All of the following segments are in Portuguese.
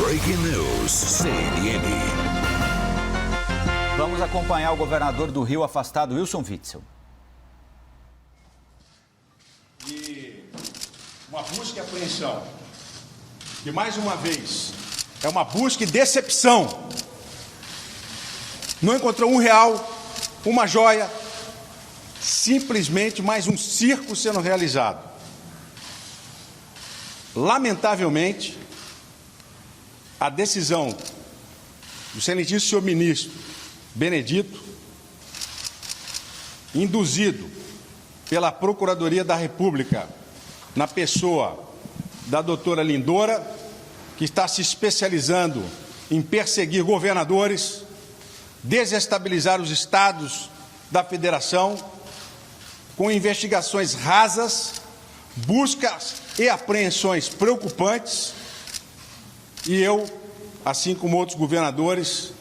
Breaking News, CNN. Vamos acompanhar o governador do Rio afastado, Wilson Witzel. E uma busca e apreensão, que mais uma vez é uma busca e decepção. Não encontrou R$1, uma joia, simplesmente mais um circo sendo realizado. Lamentavelmente, a decisão do excelentíssimo senhor ministro Benedito, induzido pela Procuradoria da República, na pessoa da doutora Lindora, que está se especializando em perseguir governadores, desestabilizar os estados da federação, com investigações rasas, buscas e apreensões preocupantes, e eu, assim como outros governadores,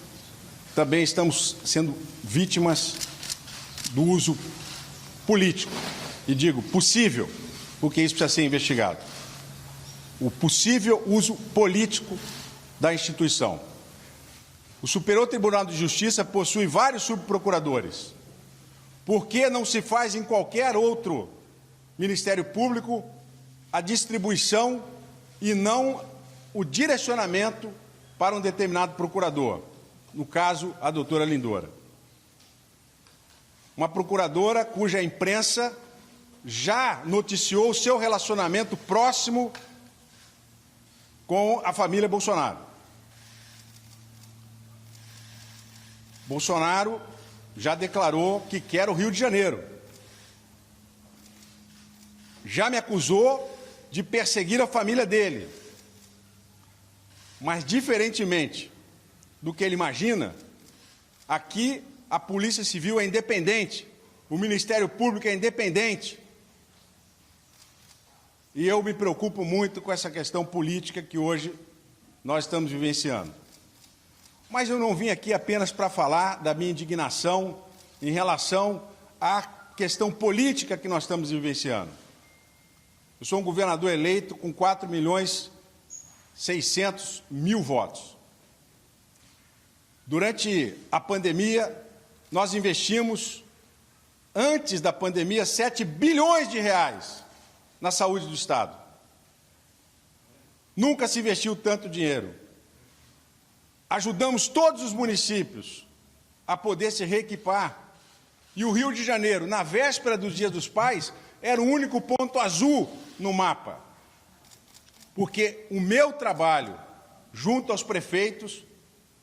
também estamos sendo vítimas do uso político, e digo possível, porque isso precisa ser investigado, o possível uso político da instituição. O Superior Tribunal de Justiça possui vários subprocuradores. Por que não se faz em qualquer outro Ministério Público a distribuição e não o direcionamento para um determinado procurador? No caso, a doutora Lindora. Uma procuradora cuja imprensa já noticiou o seu relacionamento próximo com a família Bolsonaro. Bolsonaro já declarou que quer o Rio de Janeiro. Já me acusou de perseguir a família dele. Mas, diferentemente do que ele imagina, aqui a Polícia Civil é independente, o Ministério Público é independente. E eu me preocupo muito com essa questão política que hoje nós estamos vivenciando. Mas eu não vim aqui apenas para falar da minha indignação em relação à questão política que nós estamos vivenciando. Eu sou um governador eleito com 4.600.000 votos. Durante a pandemia, nós investimos, antes da pandemia, 7 bilhões de reais na saúde do Estado. Nunca se investiu tanto dinheiro. Ajudamos todos os municípios a poder se reequipar. E o Rio de Janeiro, na véspera dos Dias dos Pais, era o único ponto azul no mapa. Porque o meu trabalho, junto aos prefeitos,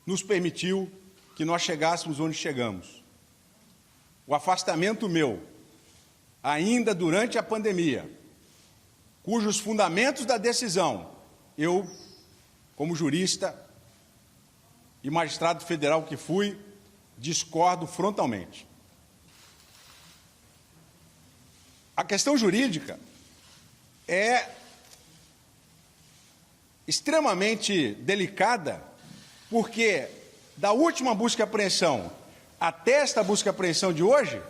nos permitiu que nós chegássemos onde chegamos. O afastamento meu, ainda durante a pandemia, cujos fundamentos da decisão, eu, como jurista e magistrado federal que fui, discordo frontalmente. A questão jurídica é extremamente delicada, porque da última busca e apreensão até esta busca e apreensão de hoje,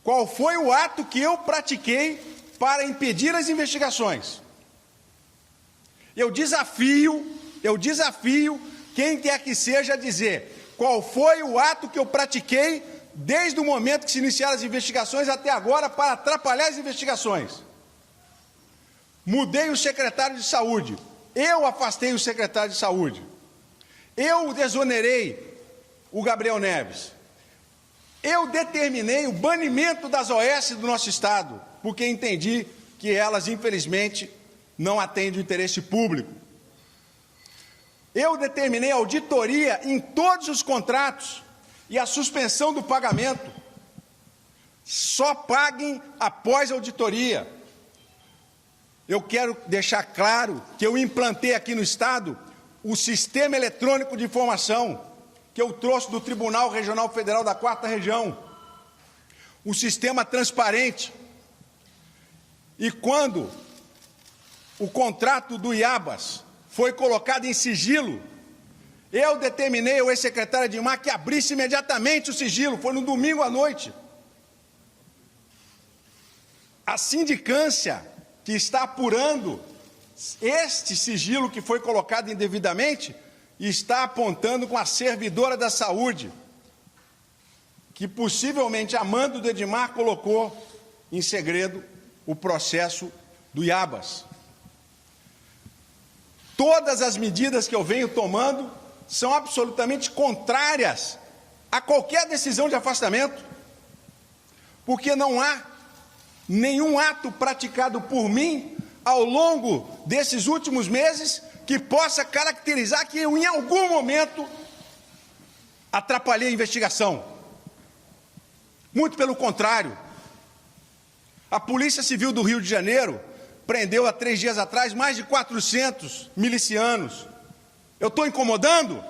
qual foi o ato que eu pratiquei para impedir as investigações? Eu desafio quem quer que seja a dizer qual foi o ato que eu pratiquei desde o momento que se iniciaram as investigações até agora para atrapalhar as investigações. Mudei o secretário de Saúde, eu afastei o secretário de Saúde, eu desonerei o Gabriel Neves, eu determinei o banimento das OS do nosso Estado, porque entendi que elas, infelizmente, não atendem o interesse público. Eu determinei auditoria em todos os contratos e a suspensão do pagamento. Só paguem após a auditoria. Eu quero deixar claro que eu implantei aqui no Estado o Sistema Eletrônico de Informação, que eu trouxe do Tribunal Regional Federal da 4ª Região. O sistema transparente. E quando o contrato do Iabas foi colocado em sigilo, eu determinei ao ex-secretário Edmar que abrisse imediatamente o sigilo, foi no domingo à noite. A sindicância que está apurando Este sigilo que foi colocado indevidamente está apontando com a servidora da saúde, que possivelmente, a mando do Edmar, colocou em segredo o processo do Iabas. Todas as medidas que eu venho tomando são absolutamente contrárias a qualquer decisão de afastamento, porque não há nenhum ato praticado por mim ao longo desses últimos meses que possa caracterizar que eu, em algum momento, atrapalhei a investigação. Muito pelo contrário. A Polícia Civil do Rio de Janeiro prendeu há 3 dias atrás mais de 400 milicianos. Eu estou incomodando?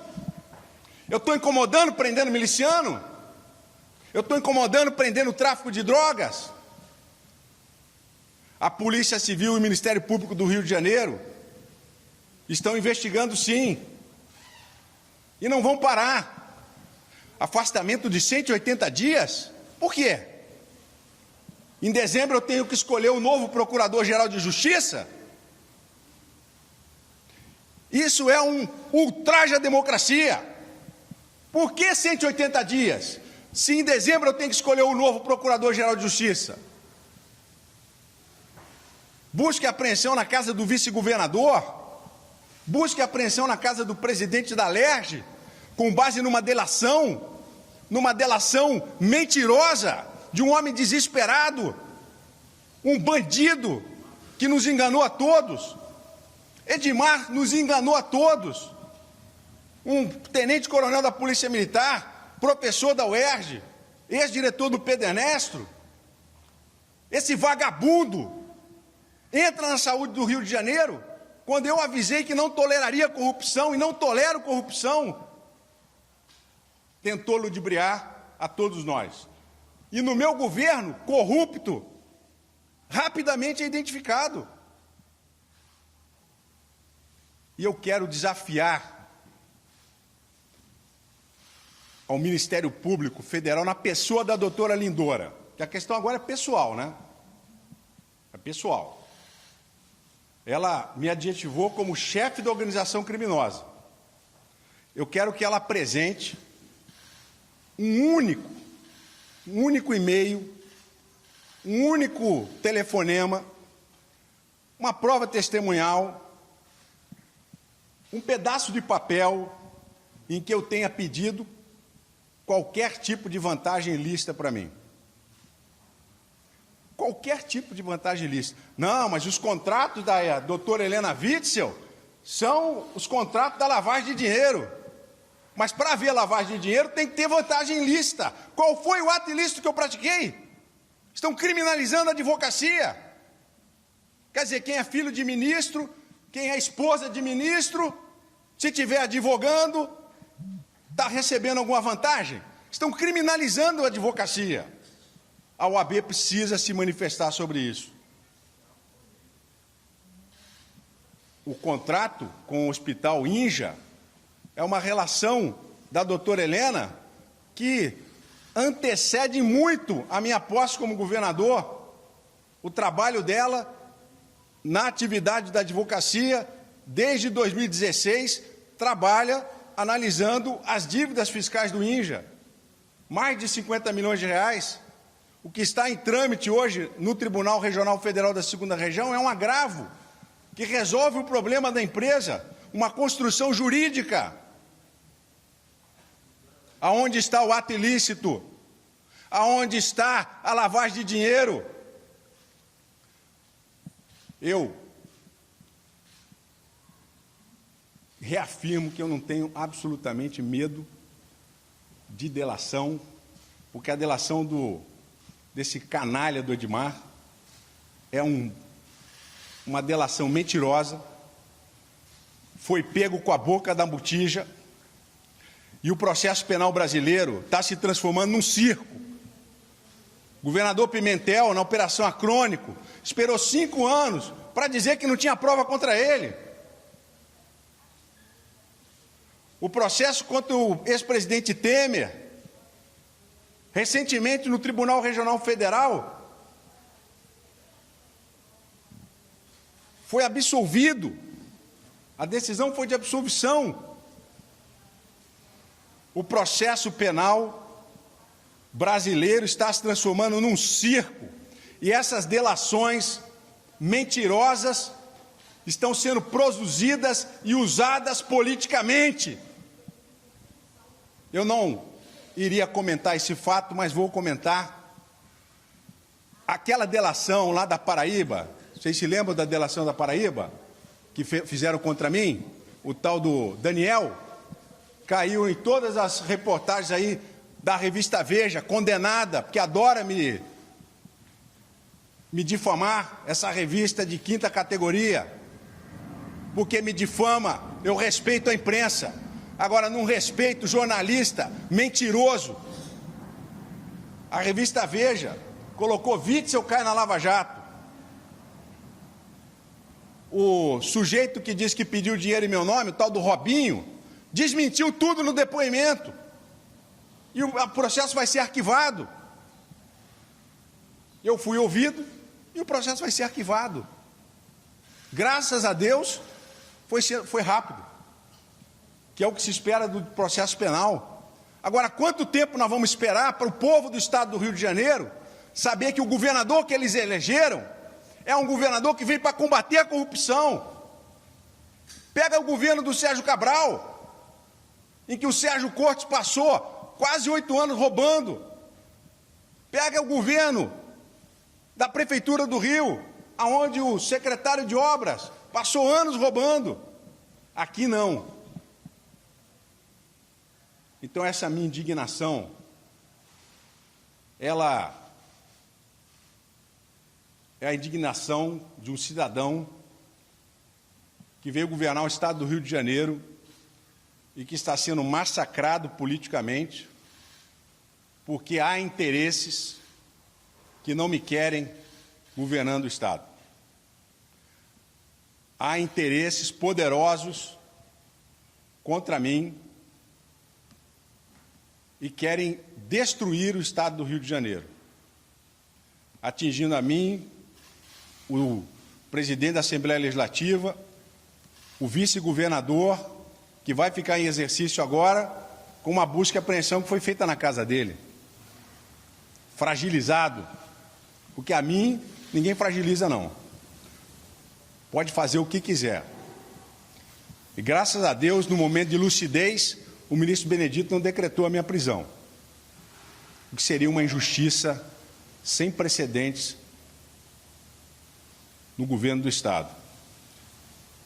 Eu estou incomodando prendendo miliciano? Eu estou incomodando prendendo o tráfico de drogas? A Polícia Civil e o Ministério Público do Rio de Janeiro estão investigando, sim, e não vão parar. Afastamento de 180 dias? Por quê? Em dezembro eu tenho que escolher o novo Procurador-Geral de Justiça? Isso é um ultraje à democracia. Por que 180 dias? Se em dezembro eu tenho que escolher o novo Procurador-Geral de Justiça? Busque apreensão na casa do vice-governador, busque apreensão na casa do presidente da Alerj, com base numa delação mentirosa de um homem desesperado, um bandido que nos enganou a todos. Edmar nos enganou a todos. Um tenente-coronel da Polícia Militar, professor da UERJ, ex-diretor do PEDERNESTRO, esse vagabundo entra na saúde do Rio de Janeiro, quando eu avisei que não toleraria corrupção, e não tolero corrupção, tentou ludibriar a todos nós. E no meu governo, corrupto, rapidamente é identificado. E eu quero desafiar ao Ministério Público Federal, na pessoa da doutora Lindora, que a questão agora é pessoal, né? É pessoal. Ela me adjetivou como chefe da organização criminosa. Eu quero que ela apresente um único e-mail, um único telefonema, uma prova testemunhal, um pedaço de papel em que eu tenha pedido qualquer tipo de vantagem ilícita para mim. Qualquer tipo de vantagem ilícita. Não, mas os contratos da doutora Helena Witzel são os contratos da lavagem de dinheiro. Mas para haver lavagem de dinheiro tem que ter vantagem ilícita. Qual foi o ato ilícito que eu pratiquei? Estão criminalizando a advocacia. Quer dizer, quem é filho de ministro, quem é esposa de ministro, se estiver advogando, está recebendo alguma vantagem? Estão criminalizando a advocacia. A OAB precisa se manifestar sobre isso. O contrato com o Hospital Inja é uma relação da doutora Helena que antecede muito a minha posse como governador. O trabalho dela na atividade da advocacia, desde 2016, trabalha analisando as dívidas fiscais do Inja. Mais de 50 milhões de reais. O que está em trâmite hoje no Tribunal Regional Federal da 2ª Região é um agravo que resolve o problema da empresa, uma construção jurídica. Aonde está o ato ilícito? Aonde está a lavagem de dinheiro? Eu reafirmo que eu não tenho absolutamente medo de delação, porque a delação desse canalha do Edmar é uma delação mentirosa, foi pego com a boca da botija, e o processo penal brasileiro está se transformando num circo. O governador Pimentel, na Operação Acrônico, esperou 5 anos para dizer que não tinha prova contra ele. O processo contra o ex-presidente Temer, recentemente no Tribunal Regional Federal, foi absolvido. A decisão foi de absolvição. O processo penal brasileiro está se transformando num circo. E essas delações mentirosas estão sendo produzidas e usadas politicamente. Eu não iria comentar esse fato, mas vou comentar. Aquela delação lá da Paraíba, vocês se lembram da delação da Paraíba? Que fizeram contra mim? O tal do Daniel, caiu em todas as reportagens aí da revista Veja, condenada, porque adora me difamar, essa revista de 5ª categoria. Porque me difama, eu respeito a imprensa. Agora, não respeito o jornalista mentiroso. A revista Veja colocou Witzel cai na Lava Jato. O sujeito que disse que pediu dinheiro em meu nome, o tal do Robinho, desmentiu tudo no depoimento. E o processo vai ser arquivado. Eu fui ouvido e o processo vai ser arquivado. Graças a Deus, foi rápido, que é o que se espera do processo penal. Agora, quanto tempo nós vamos esperar para o povo do estado do Rio de Janeiro saber que o governador que eles elegeram é um governador que veio para combater a corrupção? Pega o governo do Sérgio Cabral, em que o Sérgio Cortes passou quase 8 anos roubando. Pega o governo da Prefeitura do Rio, onde o secretário de Obras passou anos roubando. Aqui não. Então essa minha indignação, ela é a indignação de um cidadão que veio governar o estado do Rio de Janeiro e que está sendo massacrado politicamente porque há interesses que não me querem governando o estado. Há interesses poderosos contra mim e querem destruir o estado do Rio de Janeiro, atingindo a mim, o presidente da Assembleia Legislativa, o vice-governador, que vai ficar em exercício agora, com uma busca e apreensão que foi feita na casa dele. Fragilizado, porque a mim ninguém fragiliza não. Pode fazer o que quiser. E graças a Deus, no momento de lucidez, o ministro Benedito não decretou a minha prisão, o que seria uma injustiça sem precedentes no governo do estado.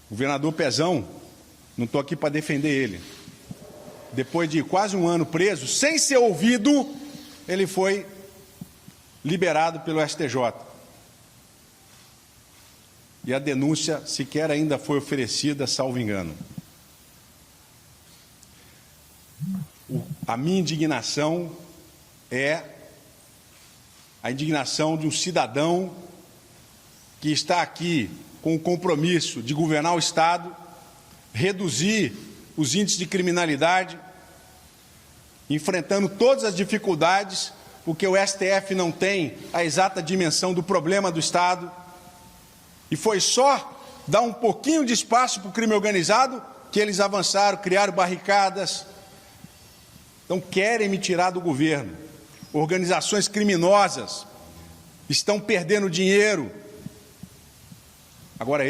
O governador Pezão, não estou aqui para defender ele, depois de quase 1 ano preso, sem ser ouvido, ele foi liberado pelo STJ. E a denúncia sequer ainda foi oferecida, salvo engano. A minha indignação é a indignação de um cidadão que está aqui com o compromisso de governar o estado, reduzir os índices de criminalidade, enfrentando todas as dificuldades, porque o STF não tem a exata dimensão do problema do estado. E foi só dar um pouquinho de espaço para o crime organizado que eles avançaram, criaram barricadas. Então querem me tirar do governo. Organizações criminosas estão perdendo dinheiro. Agora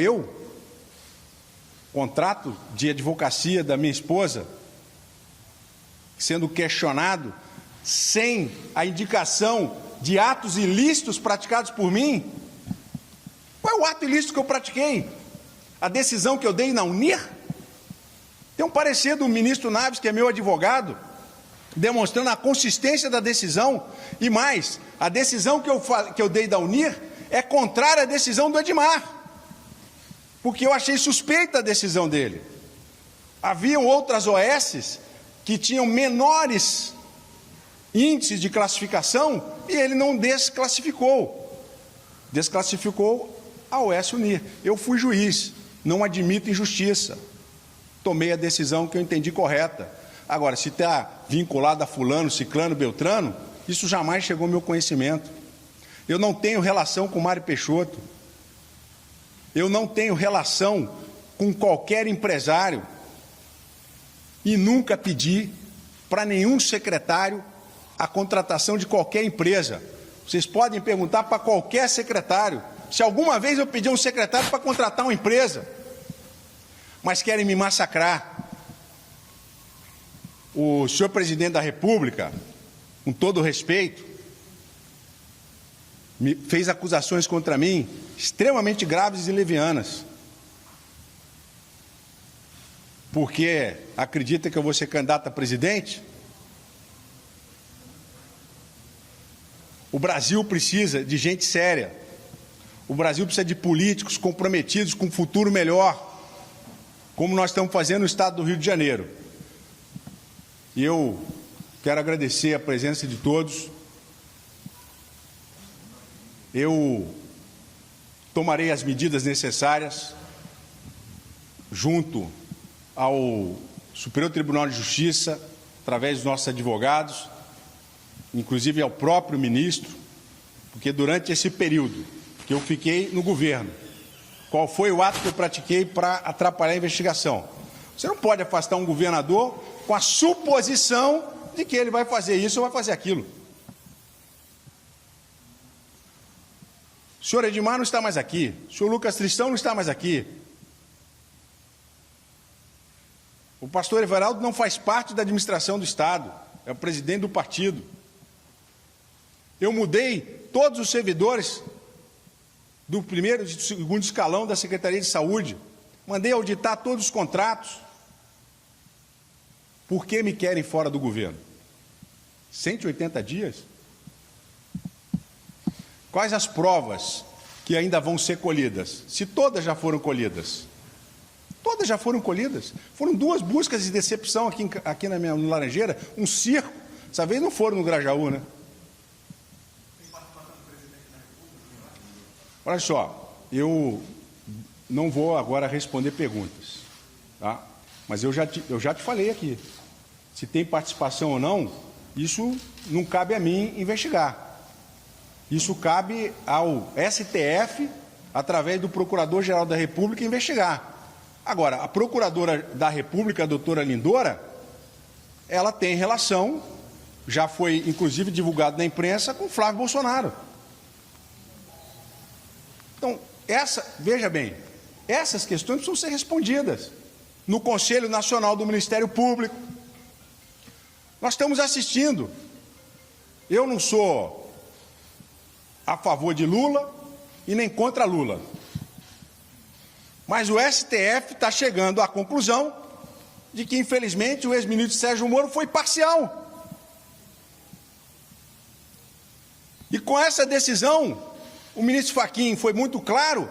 contrato de advocacia da minha esposa, sendo questionado sem a indicação de atos ilícitos praticados por mim. Qual é o ato ilícito que eu pratiquei? A decisão que eu dei na UNIR? Tem um parecer do ministro Naves, que é meu advogado, demonstrando a consistência da decisão. E mais, a decisão que eu dei da UNIR é contrária à decisão do Edmar, porque eu achei suspeita a decisão dele. Haviam outras OSs que tinham menores índices de classificação e ele não desclassificou. Desclassificou a OS UNIR. Eu fui juiz, não admito injustiça. Tomei a decisão que eu entendi correta. Agora, se está vinculado a fulano, ciclano, beltrano, isso jamais chegou ao meu conhecimento. Eu não tenho relação com o Mário Peixoto. Eu não tenho relação com qualquer empresário e nunca pedi para nenhum secretário a contratação de qualquer empresa. Vocês podem perguntar para qualquer secretário se alguma vez eu pedi a um secretário para contratar uma empresa, mas querem me massacrar. O senhor presidente da República, com todo respeito, fez acusações contra mim extremamente graves e levianas, porque acredita que eu vou ser candidato a presidente? O Brasil precisa de gente séria. O Brasil precisa de políticos comprometidos com um futuro melhor, como nós estamos fazendo no estado do Rio de Janeiro. E eu quero agradecer a presença de todos. Eu tomarei as medidas necessárias junto ao Superior Tribunal de Justiça, através dos nossos advogados, inclusive ao próprio ministro, porque durante esse período que eu fiquei no governo, qual foi o ato que eu pratiquei para atrapalhar a investigação? Você não pode afastar um governador com a suposição de que ele vai fazer isso ou vai fazer aquilo. O senhor Edmar não está mais aqui, o senhor Lucas Tristão não está mais aqui. O pastor Everaldo não faz parte da administração do Estado, é o presidente do partido. Eu mudei todos os servidores do primeiro e do segundo escalão da Secretaria de Saúde, mandei auditar todos os contratos. Por que me querem fora do governo? 180 dias? Quais as provas que ainda vão ser colhidas? Se todas já foram colhidas. Todas já foram colhidas. Foram 2 buscas de decepção aqui na minha Laranjeira, um circo. Dessa vez não foram no Grajaú, né? Olha só, eu não vou agora responder perguntas, tá? Mas eu já te falei aqui. Se tem participação ou não, isso não cabe a mim investigar. Isso cabe ao STF, através do Procurador-Geral da República, investigar. Agora, a Procuradora da República, a doutora Lindora, ela tem relação, já foi inclusive divulgado na imprensa, com Flávio Bolsonaro. Então, veja bem, essas questões precisam ser respondidas no Conselho Nacional do Ministério Público. Nós estamos assistindo. Eu não sou a favor de Lula e nem contra Lula. Mas o STF está chegando à conclusão de que, infelizmente, o ex-ministro Sérgio Moro foi parcial. E com essa decisão, o ministro Fachin foi muito claro,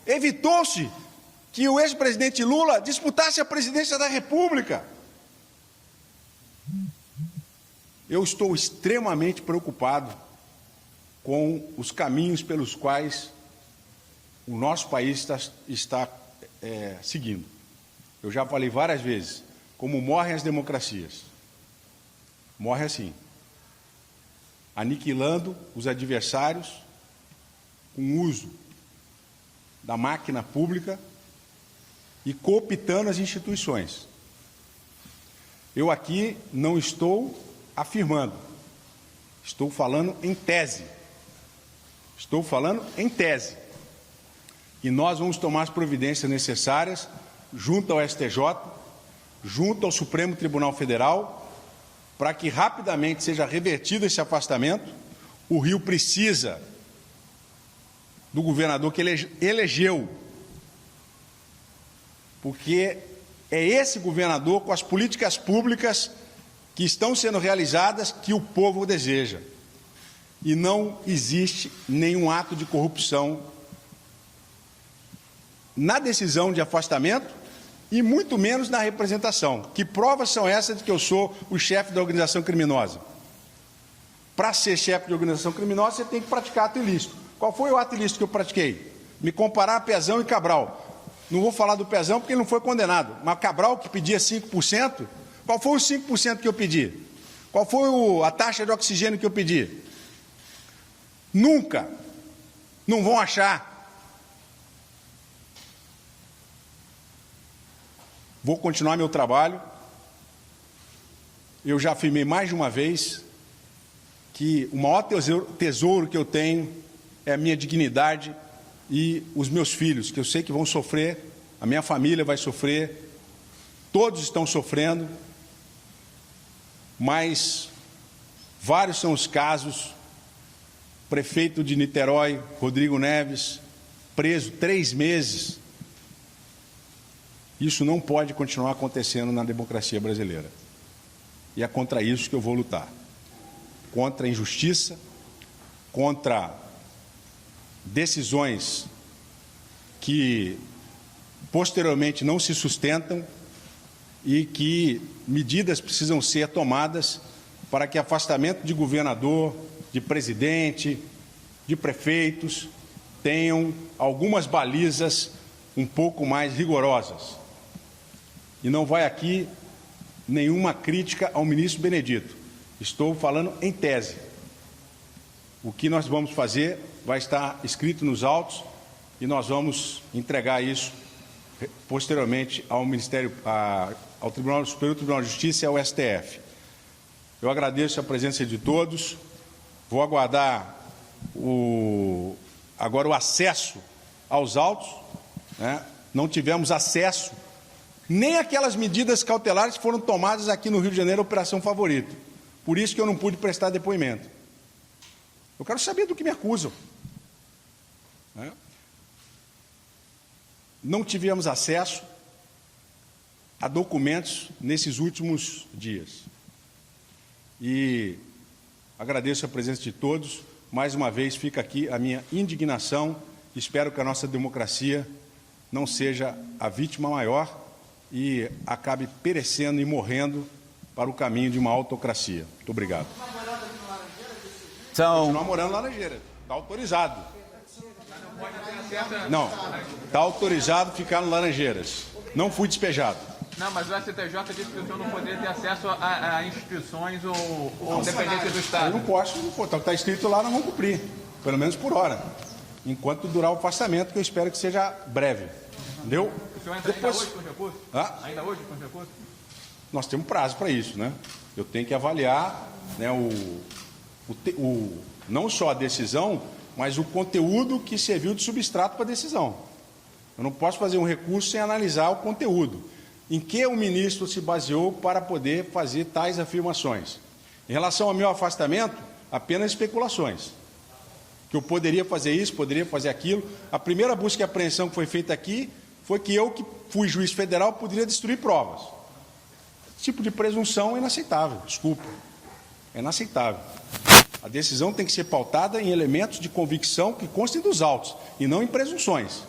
evitou-se que o ex-presidente Lula disputasse a presidência da República. Eu estou extremamente preocupado com os caminhos pelos quais o nosso país está seguindo. Eu já falei várias vezes, como morrem as democracias. Morre assim, aniquilando os adversários com o uso da máquina pública e cooptando as instituições. Eu aqui não estou afirmando, estou falando em tese. Estou falando em tese. E nós vamos tomar as providências necessárias junto ao STJ, junto ao Supremo Tribunal Federal, para que rapidamente seja revertido esse afastamento. O Rio precisa do governador que ele elegeu, porque é esse governador, com as políticas públicas que estão sendo realizadas, que o povo deseja. E não existe nenhum ato de corrupção na decisão de afastamento e muito menos na representação. Que provas são essas de que eu sou o chefe da organização criminosa? Para ser chefe de organização criminosa, você tem que praticar ato ilícito. Qual foi o ato ilícito que eu pratiquei? Me comparar a Pezão e Cabral. Não vou falar do Pezão porque ele não foi condenado, mas Cabral, que pedia 5%, qual foi os 5% que eu pedi? Qual foi a taxa de oxigênio que eu pedi? Nunca, não vão achar vou continuar meu trabalho. Eu já afirmei mais de uma vez que o maior tesouro que eu tenho é a minha dignidade e os meus filhos, que eu sei que vão sofrer, a minha família vai sofrer, todos estão sofrendo, mas vários são os casos. Prefeito de Niterói, Rodrigo Neves, preso 3 meses. Isso não pode continuar acontecendo na democracia brasileira. E é contra isso que eu vou lutar. Contra a injustiça, contra decisões que posteriormente não se sustentam e que medidas precisam ser tomadas para que afastamento de governador, de presidente, de prefeitos tenham algumas balizas um pouco mais rigorosas. E não vai aqui nenhuma crítica ao ministro Benedito. Estou falando em tese. O que nós vamos fazer vai estar escrito nos autos e nós vamos entregar isso posteriormente ao Ministério, ao Tribunal Superior Tribunal de Justiça e ao STF. Eu agradeço a presença de todos. Vou aguardar agora o acesso aos autos, né? Não tivemos acesso nem aquelas medidas cautelares que foram tomadas aqui no Rio de Janeiro, Operação Favorito. Por isso que eu não pude prestar depoimento. Eu quero saber do que me acusam. Né? Não tivemos acesso a documentos nesses últimos dias. E agradeço a presença de todos. Mais uma vez fica aqui a minha indignação. Espero que a nossa democracia não seja a vítima maior e acabe perecendo e morrendo para o caminho de uma autocracia. Muito obrigado. Continuar morando em Laranjeiras. Está autorizado. Não, está autorizado ficar no Laranjeiras. Não fui despejado. Não, mas o STJ disse que o senhor não poderia ter acesso a instituições ou dependências do Estado. Eu não posso, está escrito lá, nós vamos cumprir, pelo menos por hora, enquanto durar o afastamento, que eu espero que seja breve. Entendeu? O senhor entra ainda hoje com recurso? Ainda hoje com recurso? Nós temos prazo para isso, né? Eu tenho que avaliar, né, não só a decisão, mas o conteúdo que serviu de substrato para a decisão. Eu não posso fazer um recurso sem analisar o conteúdo. Em que o ministro se baseou para poder fazer tais afirmações? Em relação ao meu afastamento, apenas especulações. Que eu poderia fazer isso, poderia fazer aquilo. A primeira busca e apreensão que foi feita aqui foi que eu, que fui juiz federal, poderia destruir provas. Esse tipo de presunção é inaceitável, desculpa. É inaceitável. A decisão tem que ser pautada em elementos de convicção que constem dos autos, e não em presunções.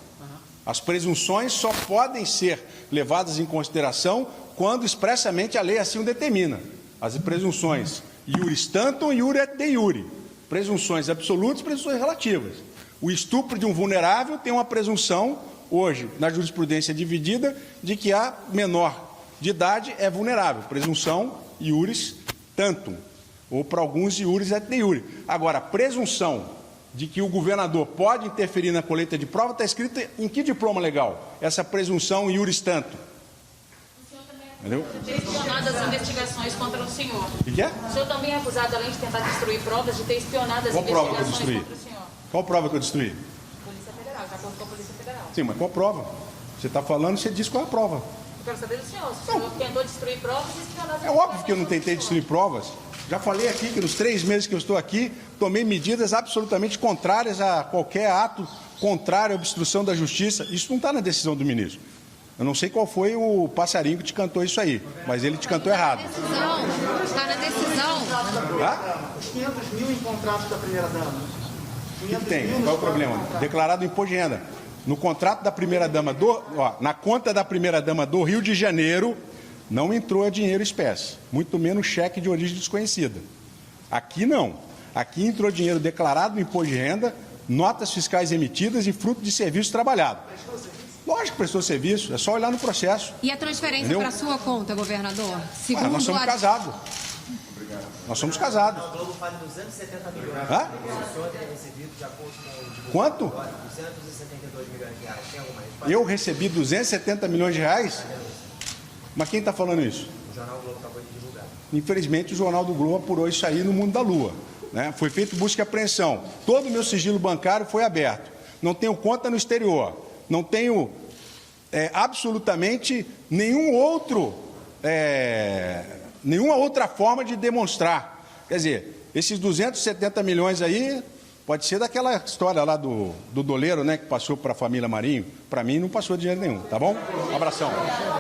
As presunções só podem ser levadas em consideração quando expressamente a lei assim o determina. As presunções iuris tantum e iure et de iure. Presunções absolutas e presunções relativas. O estupro de um vulnerável tem uma presunção, hoje, na jurisprudência dividida, de que a menor de idade é vulnerável. Presunção iuris tantum. Ou, para alguns, iuris et de iure. Agora, a presunção de que o governador pode interferir na colheita de prova está escrita em que diploma legal? Essa presunção iuris tantum. Entendeu? De ter espionado as investigações contra o senhor. O que é? O senhor também é acusado, além de tentar destruir provas, de ter espionado as Qual prova que eu investigações destruí? contra o senhor. Qual prova que eu destruí? Polícia Federal, de acordo com a Polícia Federal. Sim, mas qual prova? Você está falando, você diz qual é a prova. Eu quero saber do senhor. Se o senhor tentou destruir provas e espionar as É óbvio que eu não tentei destruir provas. Já falei aqui que nos 3 meses que eu estou aqui, tomei medidas absolutamente contrárias a qualquer ato contrário à obstrução da justiça. Isso não está na decisão do ministro. Eu não sei qual foi o passarinho que te cantou isso aí, mas ele te cantou errado. Está na decisão. Os 500 mil em contratos da primeira-dama. O que tem? Qual é o problema? Declarado imposto de renda. No contrato da primeira-dama na conta da primeira-dama do Rio de Janeiro, não entrou dinheiro espécie, muito menos cheque de origem desconhecida. Aqui não. Aqui entrou dinheiro declarado no imposto de renda, notas fiscais emitidas e fruto de serviço trabalhado. Lógico que prestou serviço, é só olhar no processo. E a transferência para a sua conta, governador? Segundo nós somos casados. Nós somos casados. O Globo faz 270 milhões. Hã? O senhor tem recebido de acordo com o... Quanto? 272 milhões de reais. Tem alguma resposta? Eu recebi 270 milhões de reais? Mas quem está falando isso? O Jornal Globo acabou de divulgar. Infelizmente, o Jornal do Globo apurou isso aí no mundo da lua. Né? Foi feito busca e apreensão. Todo o meu sigilo bancário foi aberto. Não tenho conta no exterior. Não tenho absolutamente nenhuma outra forma de demonstrar. Quer dizer, esses 270 milhões aí, pode ser daquela história lá do doleiro, né, que passou para a família Marinho. Para mim, não passou dinheiro nenhum, tá bom? Um abração.